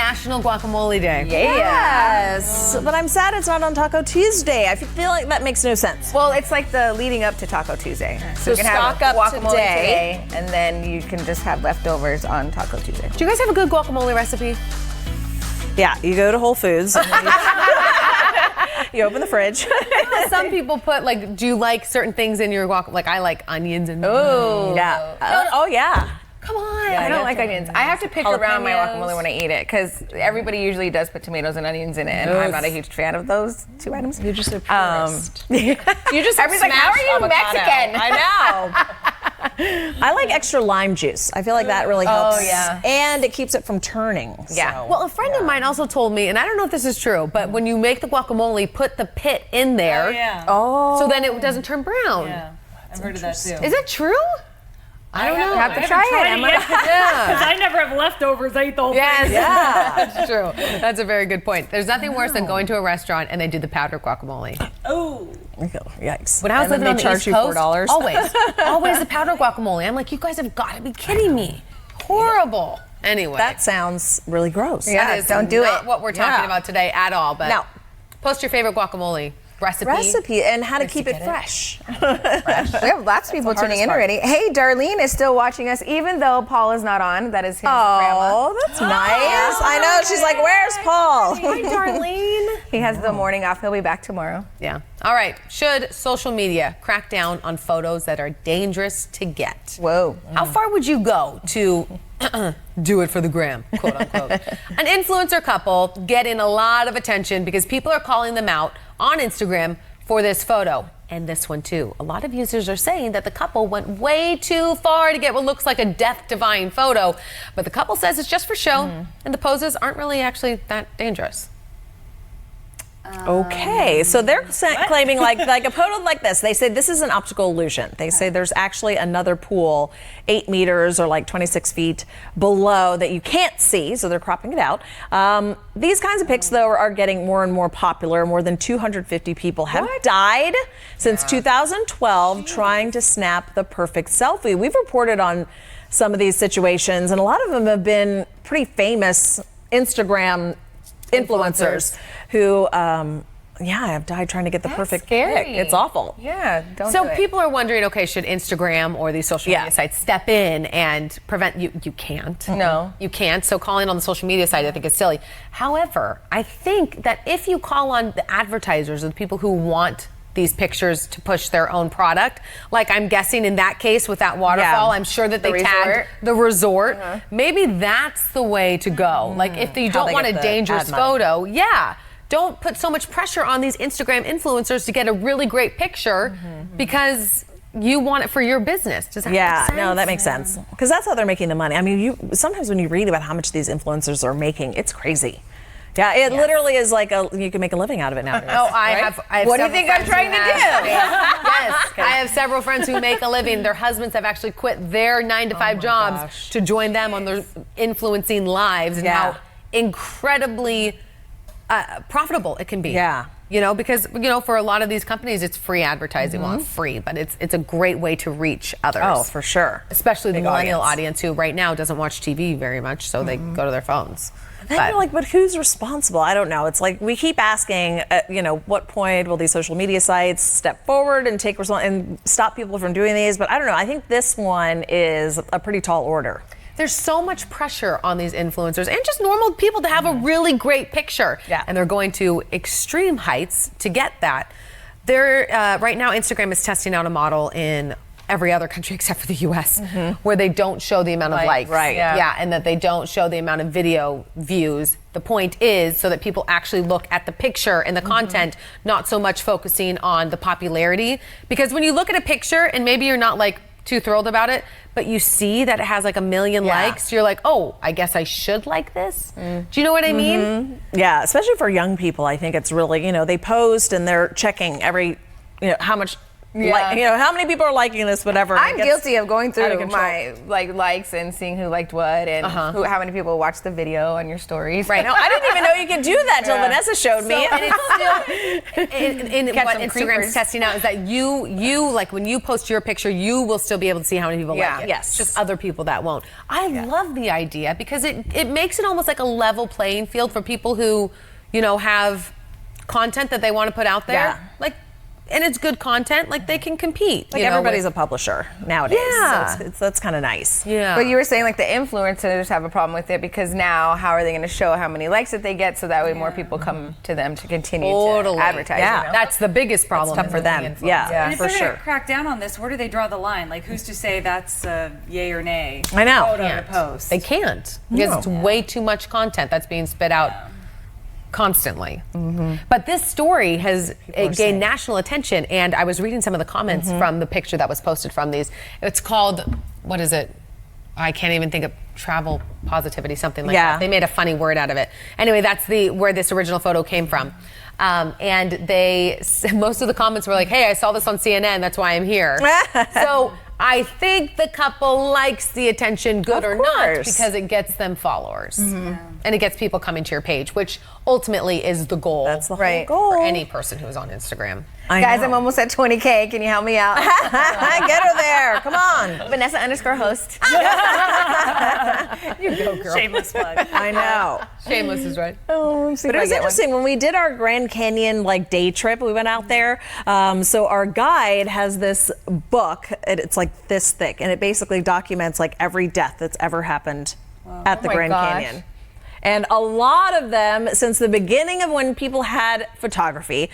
National Guacamole Day. Yes, but I'm sad it's not on Taco Tuesday. I feel like that makes no sense. Well, it's like the leading up to Taco Tuesday. So you can stock have up guacamole today. and then you can just have leftovers on Taco Tuesday. Do you guys have a good guacamole recipe? Yeah, you go to Whole Foods. And you open the fridge. Some people put do you like certain things in your guacamole? Like I like onions and. Oh, Yeah. Oh yeah. Come on. I don't like onions. I have to pick around my Jalapenos. guacamole when I eat it because everybody usually does put tomatoes and onions in it, and I'm not a huge fan of those two items. You're just a purist. You just everybody's like, how are you Mexican? I know. I like extra lime juice. I feel like that really helps. Oh, yeah. And it keeps it from turning. Yeah. So. Well, a friend of mine also told me, and I don't know if this is true, but when you make the guacamole, put the pit in there. Oh, yeah. So then it doesn't turn brown. Yeah. I've heard of that too. Is it true? I don't know. You have to try it. Because I never have leftovers. I eat the whole Yes, thing. yeah, that's true. That's a very good point. There's nothing worse than going to a restaurant and they do the powdered guacamole. Oh. Yikes. When I was And then living on they the charge East you Coast, $4. always the powdered guacamole. I'm like, you guys have got to be kidding me. Horrible. Anyway, That sounds really gross. Yeah. that is don't do not it. what we're talking about today at all. But No. post your favorite guacamole Recipe and how to keep it fresh. We have lots of people tuning in part. already. Hey, Darlene is still watching us, even though Paul is not on. That is his grandma. Oh, that's nice. I know. She's like, where's Paul? Hi, Darlene. He has the morning off. He'll be back tomorrow. Yeah. All right. Should social media crack down on photos that are dangerous to get? Whoa. How far would you go to do it for the gram, quote unquote? An influencer couple getting a lot of attention because people are calling them out on Instagram for this photo. And this one too. A lot of users are saying that the couple went way too far to get what looks like a death-defying photo. But the couple says it's just for show, and the poses aren't really actually that dangerous. Okay, so they're claiming like a photo like this. They say this is an optical illusion. They say there's actually another pool 8 meters or like 26 feet below that you can't see, so they're cropping it out. These kinds of pics, though, are getting more and more popular. More than 250 people have died since 2012 trying to snap the perfect selfie. We've reported on some of these situations, and a lot of them have been pretty famous Instagram influencers who have died trying to get the perfect scary. pic. It's awful. Yeah, don't So do it. people are wondering, okay, should Instagram or these social media sites step in and prevent you? You can't. No. You can't. So calling on the social media site, I think, is silly. However, I think that if you call on the advertisers or the people who want these pictures to push their own product, like I'm guessing in that case with that waterfall, I'm sure that they tagged the resort. Maybe that's the way to go. Like if you don't they want a get the dangerous ad money. photo, don't put so much pressure on these Instagram influencers to get a really great picture because you want it for your business. Does that make sense? No, that makes sense. Because that's how they're making the money. I mean, sometimes when you read about how much these influencers are making, it's crazy. Yeah, it literally is like you can make a living out of it nowadays. Oh, I have What do you several think I'm friends trying who to have- do? Yes, I have several friends who make a living. Their husbands have actually quit their 9-to-5 jobs to join them on their influencing lives and how incredibly profitable it can be. Yeah. You know, because for a lot of these companies, it's free advertising. Well, it's free, but it's a great way to reach others. Oh, for sure. Especially the Big millennial audience. audience who right now doesn't watch TV very much, so they go to their phones. Then you're like, but who's responsible? I don't know. It's like we keep asking, what point will these social media sites step forward and take and stop people from doing these? But I don't know. I think this one is a pretty tall order. There's so much pressure on these influencers and just normal people to have a really great picture. Yeah. And they're going to extreme heights to get that. Right now, Instagram is testing out a model in every other country except for the US, where they don't show the amount of likes. right. Yeah, and that they don't show the amount of video views. The point is so that people actually look at the picture and the content, not so much focusing on the popularity. Because when you look at a picture and maybe you're not like too thrilled about it, but you see that it has like 1 million likes, you're like, oh, I guess I should like this. Do you know what I mean? Yeah, especially for young people, I think it's really, they post and they're checking how much how many people are liking this, whatever. I'm guilty of going out through of control. my likes and seeing who liked what and how many people watched the video on your stories. Right. No, I didn't even know you could do that till Vanessa showed me. And it's still in Catch what some Instagram's creepers. testing out is that you like when you post your picture, you will still be able to see how many people like it. Yes. It's just other people that won't. I love the idea because it makes it almost like a level playing field for people who, have content that they want to put out there. Yeah. Like, and it's good content, like they can compete. Like everybody's a publisher nowadays. Yeah. So that's kind of nice. Yeah. But you were saying like the influencers have a problem with it because now how are they going to show how many likes that they get so that way more people come to them to continue to advertise? Yeah. That's the biggest problem. Tough for them. Yeah, And if for they're sure. gonna crack down on this, where do they draw the line? Like, who's to say that's yay or nay? I know. Photo to post. They can't because it's way too much content that's being spit out constantly. But this story has gained national attention, and I was reading some of the comments from the picture that was posted from these. It's called, what is it? I can't even think of travel positivity, something like that. They made a funny word out of it. Anyway, that's where this original photo came from. And most of the comments were like, hey, I saw this on CNN, that's why I'm here. So I think the couple likes the attention, good or not, because it gets them followers. And it gets people coming to your page, which ultimately is the goal. That's the whole goal. For any person who's on Instagram. Guys, I'm almost at 20K. Can you help me out? Get her there. Come on. Vanessa_host. You go, girl. Shameless plug. I know. Shameless is right. But it was interesting when we did our Grand Canyon day trip. We went out there. So our guide has this book. It's like this thick, and it basically documents like every death that's ever happened at the Grand Canyon. And a lot of them, since the beginning of when people had photography,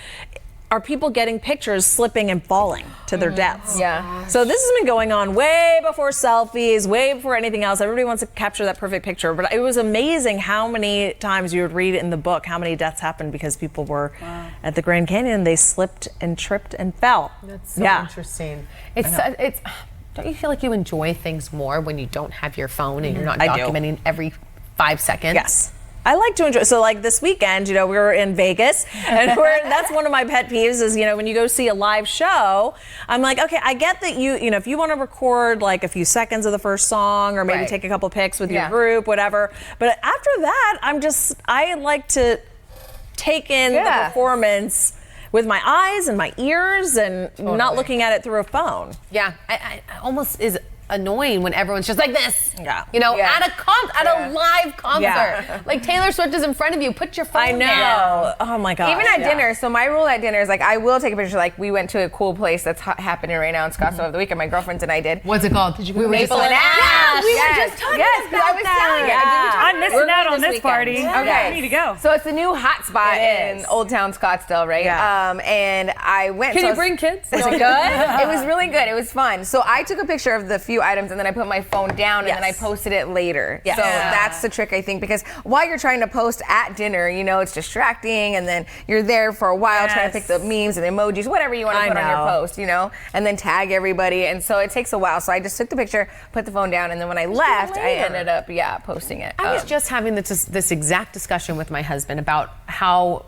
are people getting pictures slipping and falling to their deaths. Yeah. So this has been going on way before selfies, way before anything else. Everybody wants to capture that perfect picture. But it was amazing how many times you would read in the book how many deaths happened because people were at the Grand Canyon. They slipped and tripped and fell. That's so interesting. It's. Don't you feel like you enjoy things more when you don't have your phone and you're not documenting every 5 seconds? Yes. I like to enjoy. So like this weekend, we were in Vegas, and that's one of my pet peeves is, when you go see a live show, I'm like, okay, I get that if you want to record like a few seconds of the first song or maybe take a couple pics with your group, whatever. But after that, I like to take in the performance with my eyes and my ears and not looking at it through a phone. Yeah, I almost is annoying when everyone's just like this. Yeah. At a live concert. Yeah. Like Taylor Swift is in front of you. Put your phone I know. down. Oh my God. Even at dinner. So my rule at dinner is like I will take a picture. Like we went to a cool place that's happening right now in Scottsdale over the weekend. My girlfriends and I did. What's it called? Did you go Maple and Ash. We were just talking yes, about I was telling you. I'm missing out on this weekend. party. Okay. I need to go. So it's the new hot spot It in is. Old Town Scottsdale, right? Yeah. And I went. Can so you I was- bring kids? Was it good? It was really good. It was fun. So I took a picture of the few items and then I put my phone down and then I posted it later. Yes. So that's the trick, I think, because while you're trying to post at dinner, it's distracting, and then you're there for a while trying to pick the memes and emojis, whatever you want to put on your post, and then tag everybody. And so it takes a while. So I just took the picture, put the phone down, and then when I left, I ended up, posting it. I was just having this exact discussion with my husband about how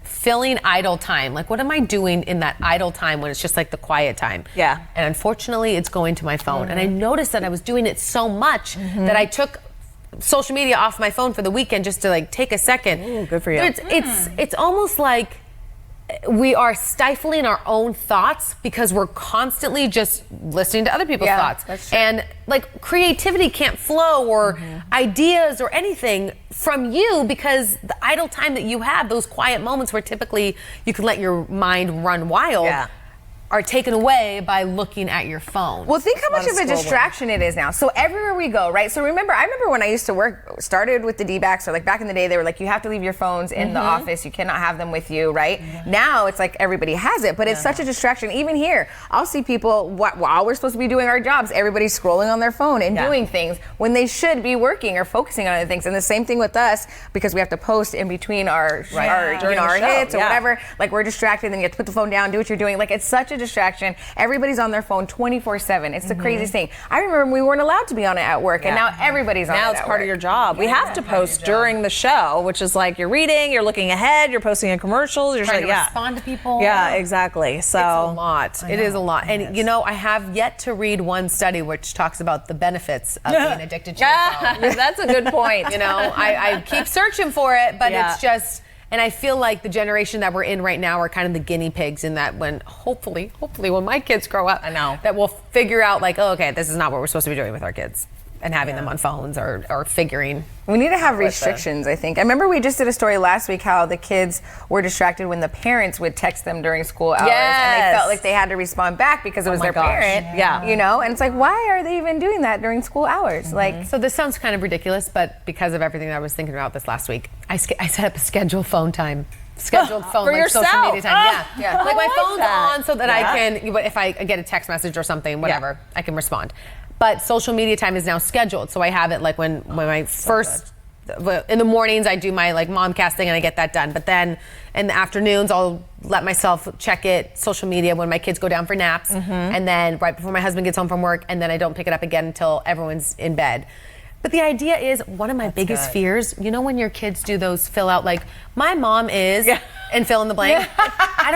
filling idle time, like what am I doing in that idle time when it's just like the quiet time? Yeah. And unfortunately, it's going to my phone. And I noticed that I was doing it so much that I took social media off my phone for the weekend just to like take a second. Ooh, good for you. It's almost like we are stifling our own thoughts because we're constantly just listening to other people's thoughts. That's true. And like creativity can't flow or ideas or anything from you because the idle time that you have, those quiet moments where typically you can let your mind run wild, are taken away by looking at your phone. Well, think how much of a scrolling. distraction it is now. So everywhere we go, right? So I remember when I used to started with the D-backs, or like back in the day, they were like, you have to leave your phones in the office. You cannot have them with you, right? Now it's like everybody has it, but it's such a distraction. Even here, I'll see people, while we're supposed to be doing our jobs, everybody's scrolling on their phone and doing things when they should be working or focusing on other things. And the same thing with us, because we have to post in between our During the our show, hits or whatever. Like we're distracted, then you have to put the phone down, do what you're doing. Like it's such a a distraction. Everybody's on their phone 24/7. It's the craziest thing. I remember when we weren't allowed to be on it at work, and now everybody's on it. Now it's at part work. of your job. We have to post during the show, which is like you're reading, you're looking ahead, you're posting in commercials, you're Trying just to like, respond to people. Yeah, exactly. So It's a lot. It is a lot. And you know, I have yet to read one study which talks about the benefits of being addicted to your phone. that's a good point. You know, I keep searching for it, but Yeah. it's just, and I feel like the generation that we're in right now are kind of the guinea pigs in that when hopefully when my kids grow up, I know. that we'll figure out like, oh, okay, this is not what we're supposed to be doing with our kids and having them on phones or figuring. We need to have restrictions, I think. I remember we just did a story last week how the kids were distracted when the parents would text them during school hours. And they Yes. felt like they had to respond back because it was my their gosh. parent. Yeah. You know? And it's like, why are they even doing that during school hours? Like, So this sounds kind of ridiculous, but because of everything that I was thinking about this last week, I set up a scheduled phone time. Scheduled phone For like social yourself? media time. Yeah. Like my I like phone's that. on so that I can, if I get a text message or something, whatever, I can respond. But social media time is now scheduled, so I have it like when my first in the mornings I do my like momcast thing and I get that done. But then in the afternoons I'll let myself check it social media when my kids go down for naps, and then right before my husband gets home from work, and then I don't pick it up again until everyone's in bed. But the idea is one of my biggest fears, you know, when your kids do those fill out like my mom is and fill in the blank. I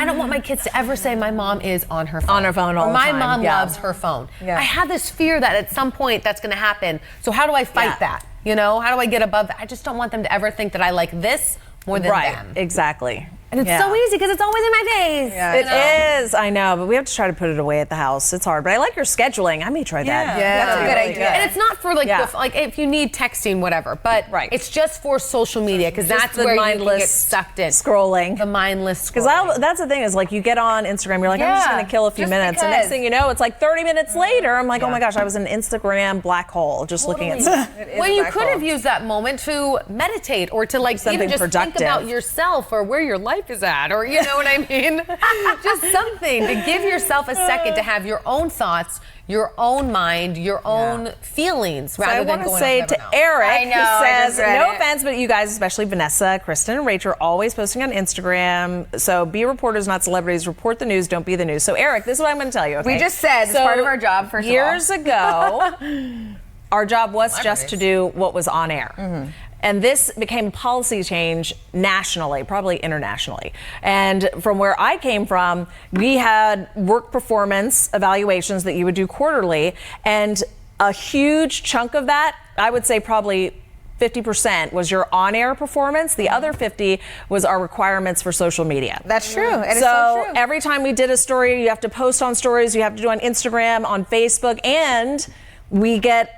don't want my kids to ever say my mom is on her phone. On her phone all or the my time, mom yeah. loves her phone. Yeah. I have this fear that at some point that's going to happen. So how do I fight that? You know, how do I get above that? I just don't want them to ever think that I like this more than right, them. exactly. And it's so easy because it's always in my face. Yeah. It is, I know, but we have to try to put it away at the house. It's hard, but I like your scheduling. I may try that. that's a good idea. And it's not for like Yeah. like if you need texting, whatever, but Right. it's just for social media because Just that's the where you can mindless get sucked in. scrolling. The mindless Because scrolling. that's the thing is like you get on Instagram, you're like, I'm just Yeah, going to kill a few just minutes. And next because. thing you know, it's like 30 minutes later, I'm like, oh my gosh, I was in an Instagram black hole just looking at stuff. When you could have used that moment to meditate or to like Something even just productive. think about yourself or where your life is at, or you know what I mean? Just something to give yourself a second to have your own thoughts, your own mind, your own feelings, So rather I than want to going say off to Evernote. Eric, I know, who I says, just read no it. offense, but you guys, especially Vanessa, Kristen, and Rachel, are always posting on Instagram. So be reporters, not celebrities. Report the news, don't be the news. So Eric, this is what I'm going to tell you. Okay? We just said it's part of our job, first of all. Years ago, our job was just to do what was on air. And this became a policy change nationally, probably internationally. And from where I came from, we had work performance evaluations that you would do quarterly. And a huge chunk of that, I would say probably 50% was your on-air performance. The other 50 was our requirements for social media. That's true. It is so true. Every time we did a story, you have to post on stories, you have to do on Instagram, on Facebook, and we get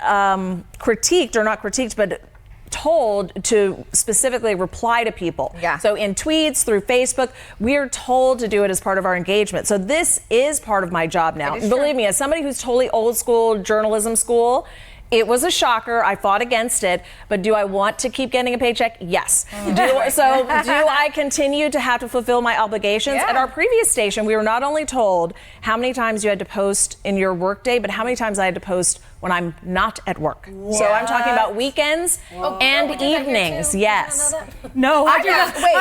critiqued, or not critiqued, but told to specifically reply to people. Yeah. So in tweets, through Facebook, we are told to do it as part of our engagement. So this is part of my job now. It is Believe true. me, as somebody who's totally old school journalism school, it was a shocker. I fought against it, but do I want to keep getting a paycheck? Yes. Do I continue to have to fulfill my obligations? Yeah. At our previous station, we were not only told how many times you had to post in your workday, but how many times I had to post when I'm not at work. So I'm talking about weekends and evenings. Yes. No, I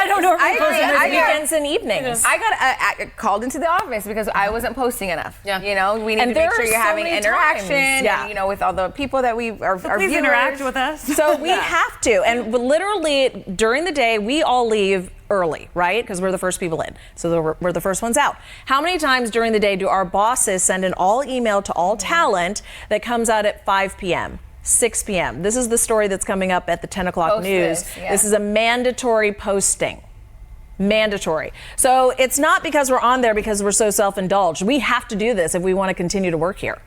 don't know. I agree. Weekends and evenings. I got called into the office because I wasn't posting enough. Yeah. You know, we need And to make there sure are you're so having many interaction. times. Yeah. And, you know, with all the people that we are Please viewers. interact with us. So we have to. And literally during the day, we all leave early, right? Because we're the first people in. So we're the first ones out. How many times during the day do our bosses send an all email to all talent that comes out at 5 p.m.? 6 p.m. This is the story that's coming up at the 10 o'clock Post news. this, yeah. This is a mandatory posting. Mandatory. So it's not because we're on there because we're so self-indulged. We have to do this if we want to continue to work here.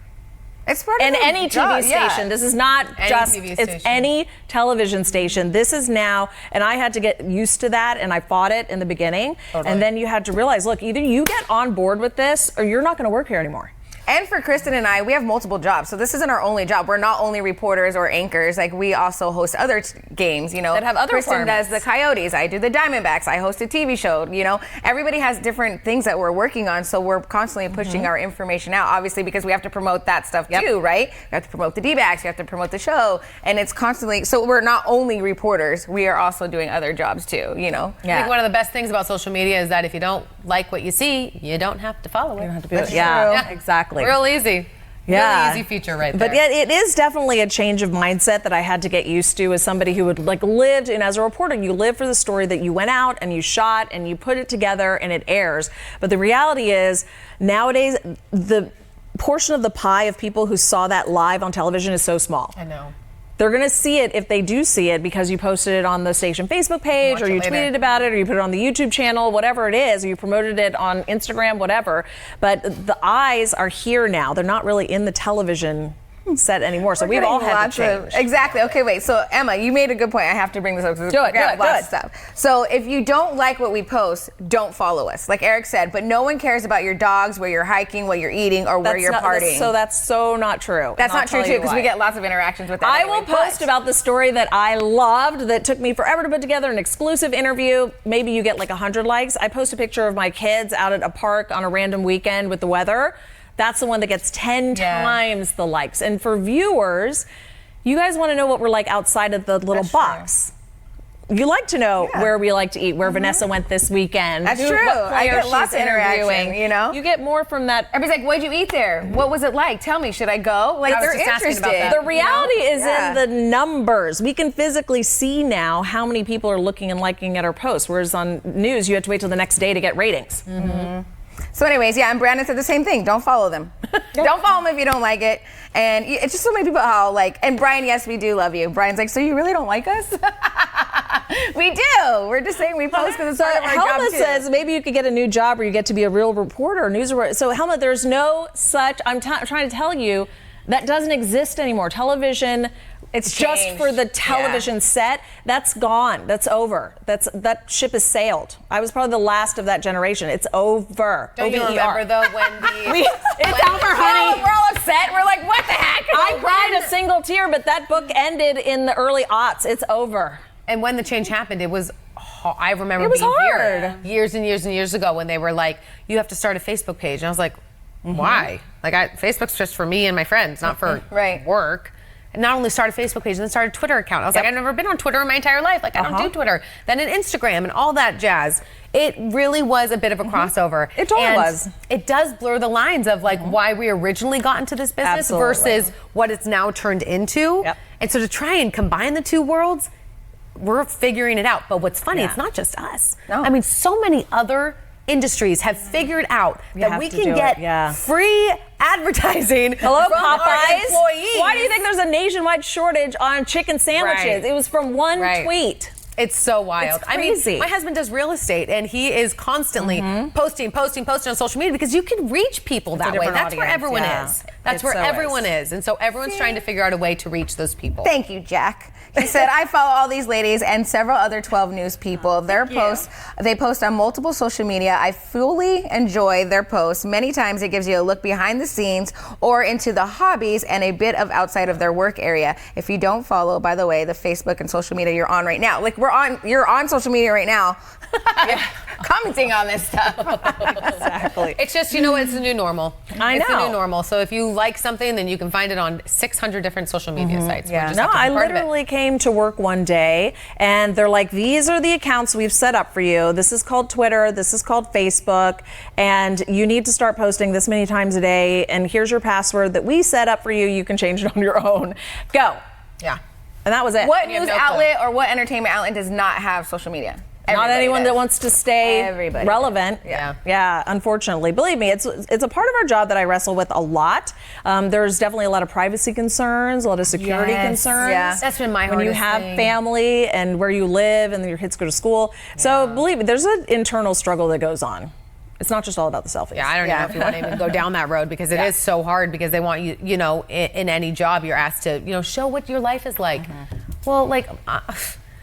It's part of And the any job, TV yeah. station. This is not Any just, TV it's station. any television station. This is now, and I had to get used to that, and I fought it in the beginning. And then you had to realize, look, either you get on board with this or you're not going to work here anymore. And for Kristen and I, we have multiple jobs. So this isn't our only job. We're not only reporters or anchors. Like, we also host other games, you know. That have other Kristen does requirements. the Coyotes. I do the Diamondbacks. I host a TV show, you know. Everybody has different things that we're working on. So we're constantly pushing our information out, obviously, because we have to promote that stuff too, right? We have to promote the D-backs. We have to promote the show. And it's constantly, so we're not only reporters. We are also doing other jobs too, you know. I think one of the best things about social media is that if you don't like what you see, you don't have to follow it. You don't have to be yeah, exactly. Real easy. Yeah. Really easy feature right there. But yet it is definitely a change of mindset that I had to get used to as somebody who would like lived, and as a reporter, you live for the story that you went out and you shot and you put it together and it airs. But the reality is nowadays the portion of the pie of people who saw that live on television is so small. I know. They're going to see it if they do see it because you posted it on the station Facebook page or you tweeted about it or you put it on the YouTube channel, whatever it is, or you promoted it on Instagram, whatever. But the eyes are here now. They're not really in the television set anymore. So we've all had to change. Exactly. Okay, wait. So Emma, you made a good point. I have to bring this up because Do it, lots of stuff. So if you don't like what we post, don't follow us, like Eric said. But no one cares about your dogs, where you're hiking, what you're eating, or where you're partying. That's so not true. That's not true too, because we get lots of interactions with that. I anyway. will post about the story that I loved that took me forever to put together, an exclusive interview. Maybe you get like 100 likes. I post a picture of my kids out at a park on a random weekend with the weather. That's the one that gets 10 times the likes. And for viewers, you guys want to know what we're like outside of the little box. You like to know where we like to eat, where Vanessa went this weekend. That's true. I get lots of interaction, you know? You get more from that. Everybody's like, what'd you eat there? What was it like? Tell me, should I go? Like, they're interested. The reality is in the numbers. We can physically see now how many people are looking and liking at our posts, whereas on news, you have to wait till the next day to get ratings. So anyways, and Brandon said the same thing. Don't follow them. Don't follow them if you don't like it. And it's just so many people how like, and Brian, yes, we do love you. Brian's like, so you really don't like us? We do. We're just saying we post because it's part of our job Helma too. says maybe you could get a new job or you get to be a real reporter, news reporter. So Helma, there's no such, I'm trying to tell you, that doesn't exist anymore. Television, it's just changed. for the television set. That's gone. That's over. That ship has sailed. I was probably the last of that generation. It's over. Don't you O-V-E-R. remember though when the It's over, honey. We're all upset. We're like, what the heck? I cried a single tear, but that book ended in the early aughts. It's over. and when the change happened, it was. I remember It was being hard. here years and years and years ago when they were like, you have to start a Facebook page, and I was like, why? Like, Facebook's just for me and my friends, not for work. And not only started a Facebook page, and then started a Twitter account. I was like, I've never been on Twitter in my entire life. Like, I don't do Twitter. Then an Instagram and all that jazz. It really was a bit of a crossover. It totally and was. It does blur the lines of like why we originally got into this business versus what it's now turned into. Yep. And so to try and combine the two worlds, we're figuring it out. But what's funny, it's not just us. No. I mean, so many other industries have figured out that have we to can do get it, yeah. free advertising Hello, from our Popeyes. employees. Why do you think there's a nationwide shortage on chicken sandwiches? Right. It was from one tweet. It's so wild. It's crazy. I mean, my husband does real estate, and he is constantly posting on social media because you can reach people that way. different That's where audience, everyone yeah. is. That's It where so everyone is. And so everyone's trying to figure out a way to reach those people. Thank you, Jack. He said, I follow all these ladies and several other 12 News people. Their posts, they post on multiple social media. I fully enjoy their posts. Many times it gives you a look behind the scenes or into the hobbies and a bit of outside of their work area. If you don't follow, by the way, the Facebook and social media you're on right now, like you're on social media right now, commenting on this stuff. Exactly. It's just, it's the new normal. I It's the know. new normal. So if you like something, then you can find it on 600 different social media sites. We just No, have to be I part of it. literally came to work one day and they're like, these are the accounts we've set up for you. This is called Twitter. This is called Facebook. And you need to start posting this many times a day. And here's your password that we set up for you. You can change it on your own. Go. Yeah. And that was it. What You have news no outlet or what entertainment outlet does not have social media? Not Everybody anyone does. that wants to stay Everybody relevant. Yeah. Yeah, unfortunately. Believe me, it's a part of our job that I wrestle with a lot. There's definitely a lot of privacy concerns, a lot of security concerns. Yeah. That's been my When you hardest have thing. family and where you live and your kids go to school. So believe me, there's an internal struggle that goes on. It's not just all about the selfies. Yeah, I don't know if you want to even go down that road because it is so hard because they want you, in any job you're asked to, show what your life is like. Well, like,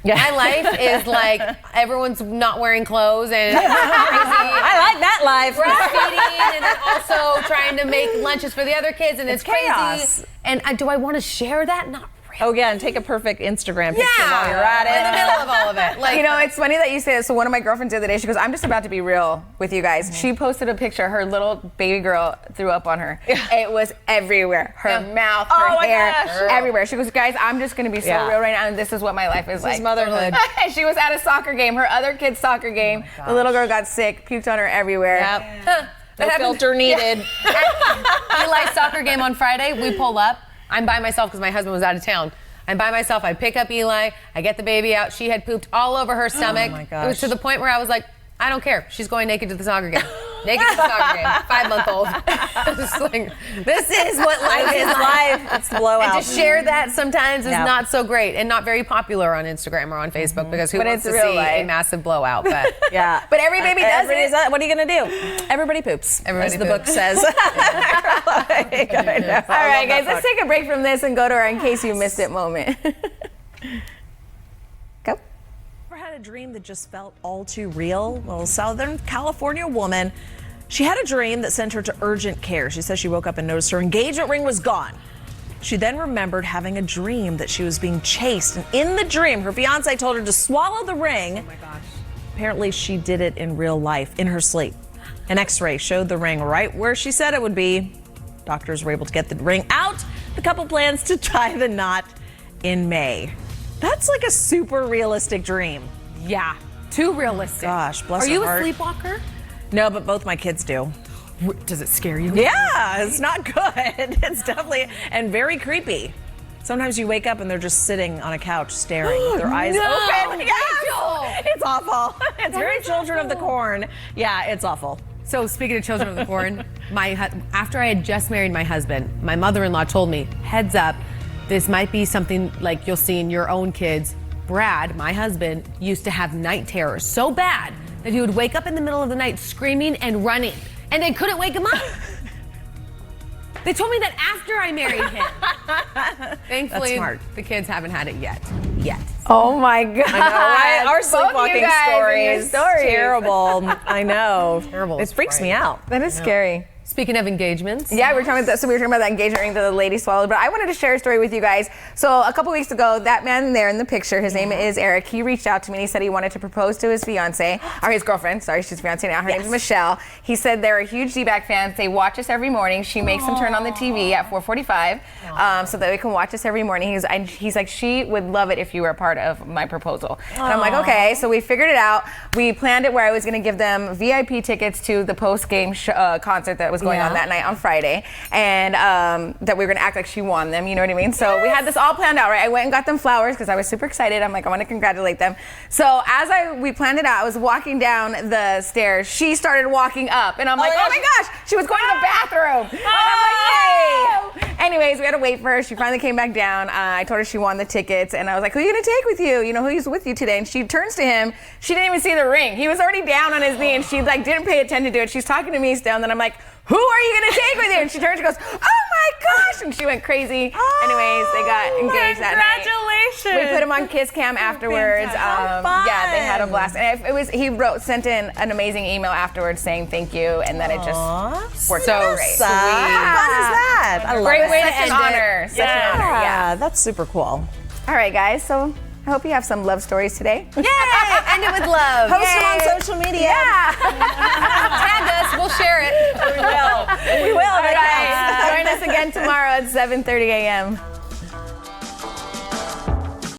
My life is like everyone's not wearing clothes and crazy. I like that life. Breastfeeding and then also trying to make lunches for the other kids, and it's crazy. chaos. And do I want to share that? Not really. Oh yeah, and take a perfect Instagram picture while you're at in the it. middle of all of it. Like, You know, it's funny that you say this. So one of my girlfriends the other day, she goes, I'm just about to be real with you guys. She posted a picture. Her little baby girl threw up on her. It was everywhere. Her mouth, her Oh my hair, gosh. everywhere. She goes, guys, I'm just going to be so Yeah. real right now, and this is what my life is like. is motherhood. She was at a soccer game, her other kid's soccer game. The little girl got sick, puked on her everywhere. Yep. No happened- filter needed. Eli's soccer game on Friday, we pull up. I'm by myself because my husband was out of town. I'm by myself. I pick up Eli. I get the baby out. She had pooped all over her stomach. my It was to the point where I was like, I don't care. She's going naked to the soccer game. Naked to the soccer game. 5-month-old. Just like, this is what life is like. Life. It's the blowout. And to share that sometimes is Yeah. not so great and not very popular on Instagram or on Facebook because who But wants it's to real see life. a massive blowout? But Yeah. But every baby does Everybody's it. What are you going to do? Everybody poops, Everybody as the poops. book says. All right, guys, let's take a break from this and go to our In Case You Missed It moment. Go. Ever had a dream that just felt all too real? Well, a Southern California woman, she had a dream that sent her to urgent care. She says she woke up and noticed her engagement ring was gone. She then remembered having a dream that she was being chased. And in the dream, her fiance told her to swallow the ring. Oh my gosh. Apparently, she did it in real life, in her sleep. An x-ray showed the ring right where she said it would be. Doctors were able to get the ring out. The couple plans to tie the knot in May. That's like a super realistic dream. yeah, too realistic. Gosh, bless Are her you heart. a sleepwalker? No, but both my kids do. Does it scare you? Yeah, it's not good. It's definitely, and very creepy. Sometimes you wake up and they're just sitting on a couch staring with their eyes No, open. Rachel! It's awful. It's very Children of the Corn. Yeah, it's awful. So speaking of Children of the Corn, after I had just married my husband, my mother-in-law told me, heads up, this might be something like you'll see in your own kids. Brad, my husband, used to have night terrors so bad that he would wake up in the middle of the night screaming and running, and they couldn't wake him up. They told me that after I married him. Thankfully, That's smart. the kids haven't had it yet. Oh my God. I know, right? Our Both you sleepwalking guys and your stories. Terrible. I know. Terrible It is freaks me right. out. That is scary. Speaking of engagements. Yeah, we were talking about that. So we were talking about that engagement ring that the lady swallowed. But I wanted to share a story with you guys. So a couple weeks ago, that man there in the picture, his name is Eric. He reached out to me and he said he wanted to propose to his fiance, or his girlfriend. Sorry, she's fiance now. Her name's Michelle. He said they're huge D-Back fans. They watch us every morning. She makes them turn on the TV at 4:45, so that they can watch us every morning. He's like, she would love it if you were a part of my proposal. And I'm like, okay. So we figured it out. We planned it where I was going to give them VIP tickets to the post-game concert that was going on that night on Friday, and that we were gonna act like she won them, you know what I mean? So we had this all planned out, right? I went and got them flowers because I was super excited. I'm like, I want to congratulate them. So as we planned it out, I was walking down the stairs. She started walking up, and I'm like, oh my gosh, she was going to the bathroom. And I'm like, yay! Anyways, we had to wait for her. She finally came back down. I told her she won the tickets, and I was like, who are you gonna take with you? You know, who's with you today? And she turns to him. She didn't even see the ring. He was already down on his knee, and she like didn't pay attention to it. She's talking to me still, and then I'm like, who are you gonna take with you? And she turns and goes, oh my gosh! And she went crazy. Anyways, they got engaged that night. Congratulations. We put him on Kiss Cam afterwards. Yeah, they had a blast. And he sent in an amazing email afterwards saying thank you, and then it just worked out great. How fun is that? I love Great it. way to end honor. Such an honor. Yeah, that's super cool. All right, guys. So I hope you have some love stories today. Yay! End it with love. Post them Yay. on social media. Yeah. Tag us. We'll share it. We will. All right. Join us again tomorrow at 7:30 a.m.